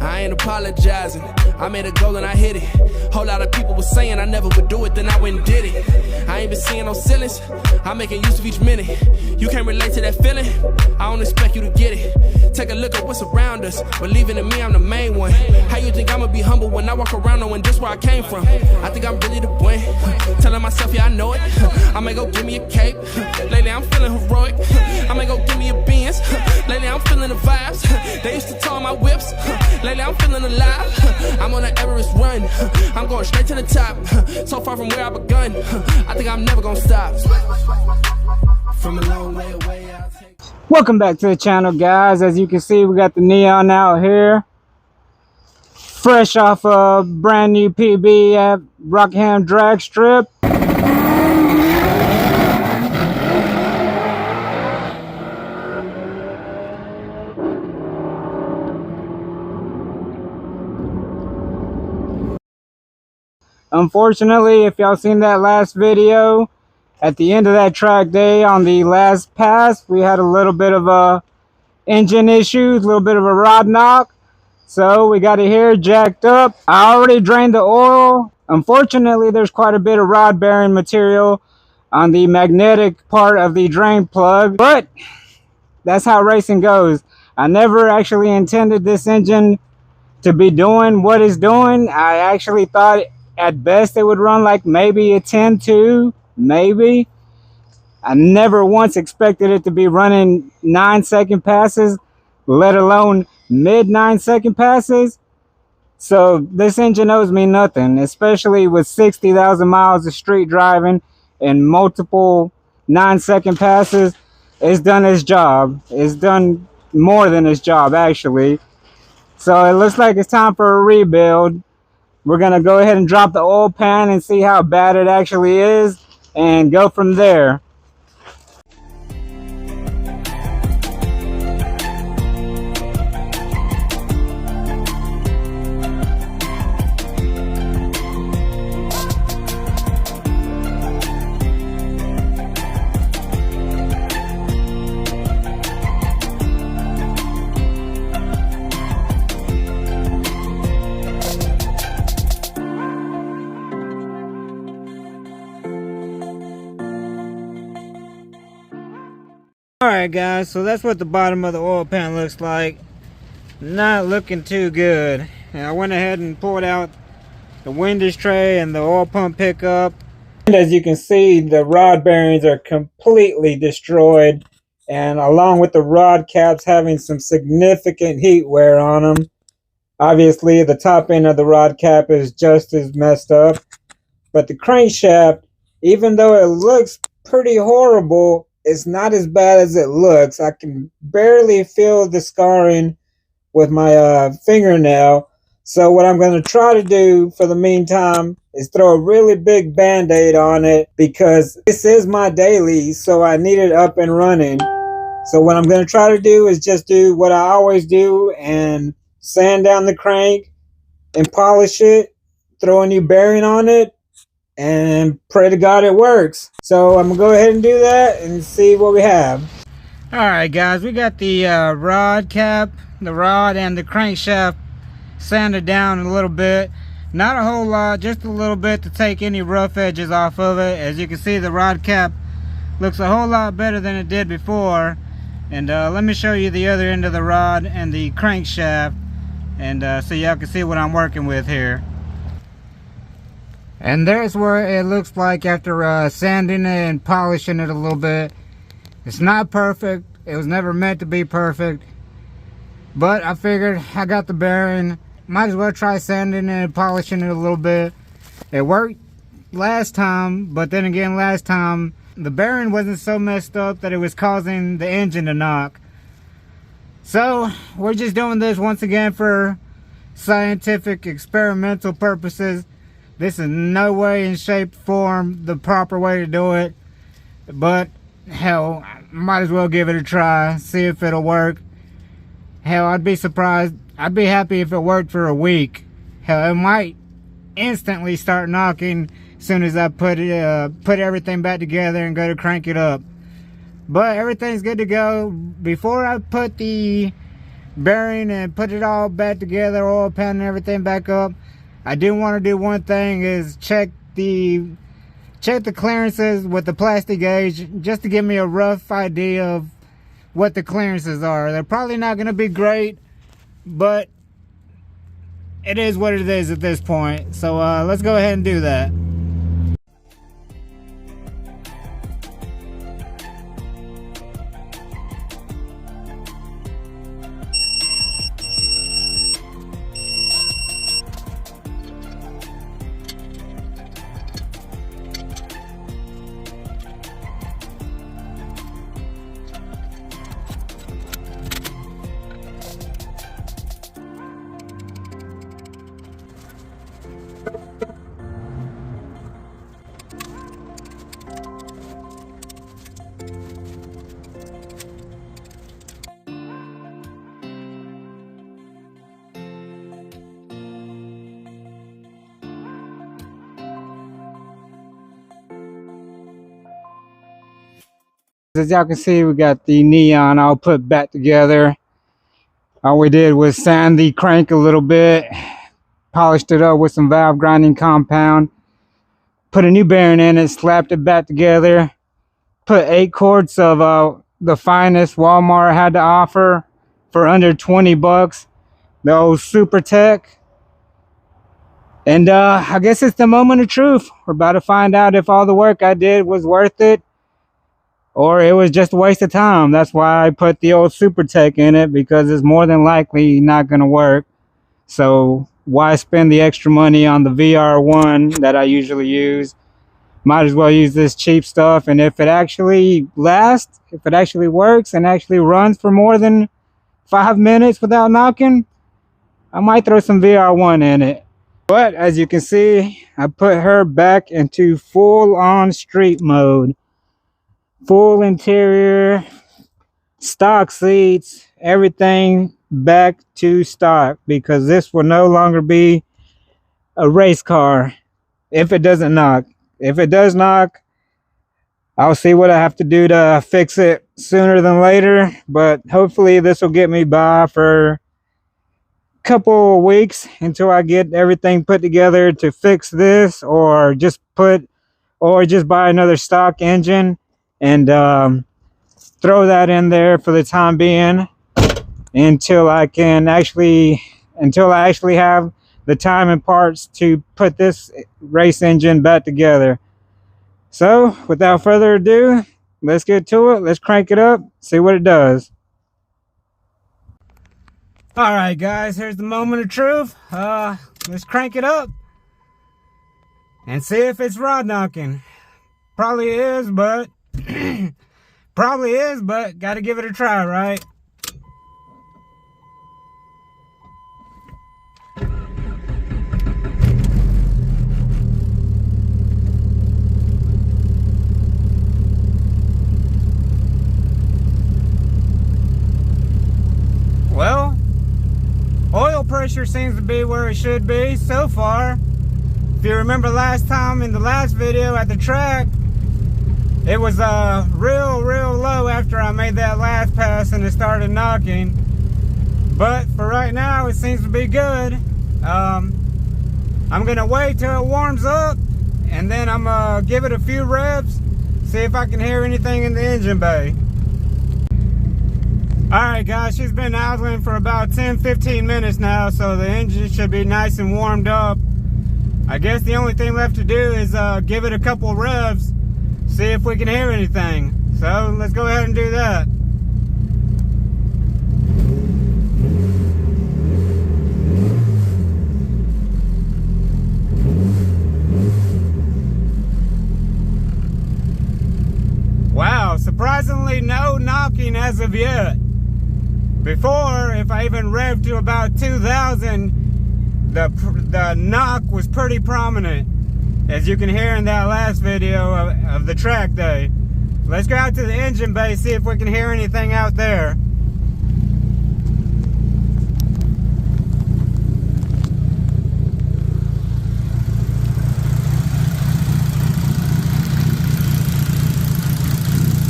I ain't apologizing. I made a goal and I hit it. Whole lot of people was saying I never would do it, then I went and did it. I ain't been seeing no ceilings. I'm making use of each minute. You can't relate to that feeling. I don't expect you to get it. Take a look at what's around us. Believing in me, I'm the main one. How you think I'ma be humble when I walk around knowing this where I came from? I think I'm really the win. Telling myself, yeah, I know it. I may go give me a cape. Lately, I'm feeling heroic. I may go give me a Benz. Lately, I'm feeling the vibes. They used to tow my whips. Lately, I'm feeling alive. I'm on an Everest run. I'm going straight to the top. So far from where I begun. I think I'm never gonna stop. From a long way away, I'll take. Welcome back to the channel, guys. As you can see, we got the Neon out here, fresh off a brand new PB at Rockingham Drag Strip. Unfortunately, if y'all seen that last video, at the end of that track day on the last pass, we had a little bit of a engine issues, a little bit of a rod knock. So we got it here jacked up. I already drained the oil. Unfortunately, there's quite a bit of rod bearing material on the magnetic part of the drain plug, but that's how racing goes. I never actually intended this engine to be doing what it's doing. I actually thought at best it would run like maybe a 10.2, maybe. I never once expected it to be running 9-second passes, let alone mid 9-second passes. So this engine owes me nothing, especially with 60,000 miles of street driving and multiple 9-second passes. It's done its job. It's done more than its job, actually. So it looks like it's time for a rebuild. We're gonna go ahead and drop the oil pan and see how bad it actually is and go from there. Alright guys, so that's what the bottom of the oil pan looks like. Not looking too good. And I went ahead and pulled out the windage tray and the oil pump pickup. And as you can see, the rod bearings are completely destroyed. And along with the rod caps having some significant heat wear on them. Obviously, the top end of the rod cap is just as messed up. But the crankshaft, even though it looks pretty horrible, it's not as bad as it looks. I can barely feel the scarring with my fingernail. So what I'm going to try to do for the meantime is throw a really big band-aid on it, because this is my daily, so I need it up and running. So what I'm going to try to do is just do what I always do and sand down the crank and polish it, throw a new bearing on it, and pray to God it works. So I'm gonna go ahead and do that and see what we have. Alright guys, we got the rod cap, the rod and the crankshaft sanded down a little bit. Not a whole lot, just a little bit to take any rough edges off of it. As you can see, the rod cap looks a whole lot better than it did before. And let me show you the other end of the rod and the crankshaft, and so y'all can see what I'm working with here. And there's where it looks like after sanding it and polishing it a little bit. It's not perfect. It was never meant to be perfect. But I figured I got the bearing. Might as well try sanding it and polishing it a little bit. It worked last time, but then again last time the bearing wasn't so messed up that it was causing the engine to knock. So we're just doing this once again for scientific experimental purposes. This is no way in shape, form, the proper way to do it. But, hell, might as well give it a try, see if it'll work. Hell, I'd be surprised. I'd be happy if it worked for a week. Hell, it might instantly start knocking as soon as I put everything back together and go to crank it up. But everything's good to go. Before I put the bearing and put it all back together, oil pan and everything back up, I do want to do one thing, is check the clearances with the plastic gauge, just to give me a rough idea of what the clearances are. They're probably not going to be great, but it is what it is at this point. So let's go ahead and do that. As y'all can see, we got the neon all put back together. All we did was sand the crank a little bit, polished it up with some valve grinding compound, put a new bearing in it, slapped it back together, put 8 quarts of the finest Walmart had to offer for under 20 bucks, the old Super Tech. And I guess it's the moment of truth. We're about to find out if all the work I did was worth it, or it was just a waste of time. That's why I put the old Super Tech in it, because it's more than likely not going to work. So why spend the extra money on the VR1 that I usually use? Might as well use this cheap stuff. And if it actually lasts, if it actually works and actually runs for more than 5 minutes without knocking, I might throw some VR1 in it. But as you can see, I put her back into full-on street mode. Full interior, stock seats, everything back to stock, because this will no longer be a race car if it doesn't knock. If it does knock, I'll see what I have to do to fix it sooner than later, but hopefully this will get me by for a couple of weeks until I get everything put together to fix this, or just buy another stock engine and throw that in there for the time being until I actually have the time and parts to put this race engine back together. So without further ado, let's get to it. Let's crank it up, see what it does. All right, guys, here's the moment of truth. Let's crank it up and see if it's rod knocking. Probably is, but gotta give it a try, right? Well, oil pressure seems to be where it should be so far. If you remember last time in the last video at the track, it was real low after I made that last pass and it started knocking. But for right now, it seems to be good. I'm gonna wait till it warms up, and then I'm gonna give it a few revs, see if I can hear anything in the engine bay. Alright guys, she's been idling for about 10-15 minutes now, so the engine should be nice and warmed up. I guess the only thing left to do is give it a couple revs, see if we can hear anything. So let's go ahead and do that. Wow, surprisingly no knocking as of yet. Before, if I even revved to about 2,000, the knock was pretty prominent, as you can hear in that last video of the track day. Let's go out to the engine bay, see if we can hear anything out there.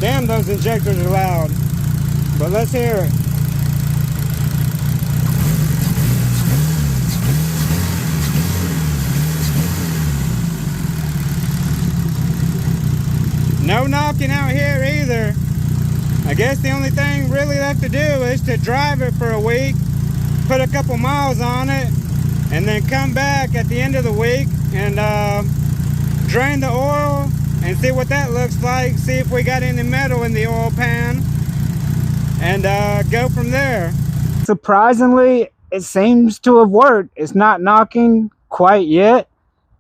Damn, those injectors are loud, but let's hear it. No knocking out here either. I guess the only thing really left to do is to drive it for a week, put a couple miles on it, and then come back at the end of the week and drain the oil and see what that looks like, see if we got any metal in the oil pan, and go from there. Surprisingly, it seems to have worked. It's not knocking quite yet.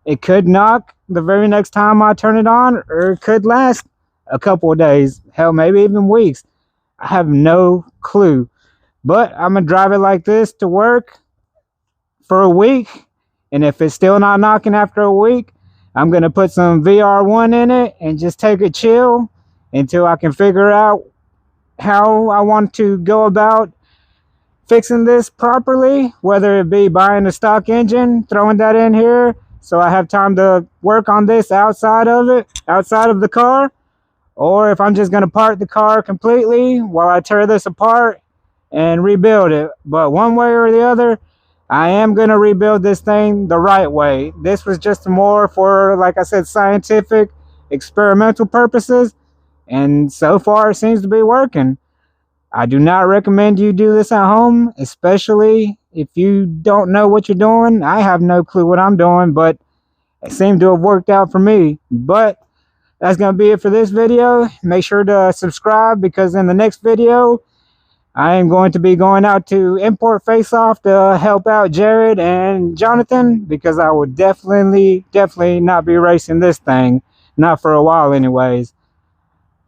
It could knock the very next time I turn it on, or it could last a couple of days, hell, maybe even weeks. I have no clue. But I'm gonna drive it like this to work for a week, and if it's still not knocking after a week, I'm gonna put some VR1 in it and just take a chill until I can figure out how I want to go about fixing this properly, whether it be buying a stock engine, throwing that in here so I have time to work on this outside of the car, or if I'm just going to park the car completely while I tear this apart and rebuild it. But one way or the other, I am going to rebuild this thing the right way. This was just more for, like I said, scientific, experimental purposes, and so far it seems to be working. I do not recommend you do this at home, especially if you don't know what you're doing. I have no clue what I'm doing, but it seemed to have worked out for me. But that's going to be it for this video. Make sure to subscribe, because in the next video, I am going to be going out to Import Face Off to help out Jared and Jonathan, because I would definitely not be racing this thing. Not for a while anyways.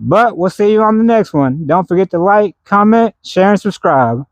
But we'll see you on the next one. Don't forget to like, comment, share, and subscribe.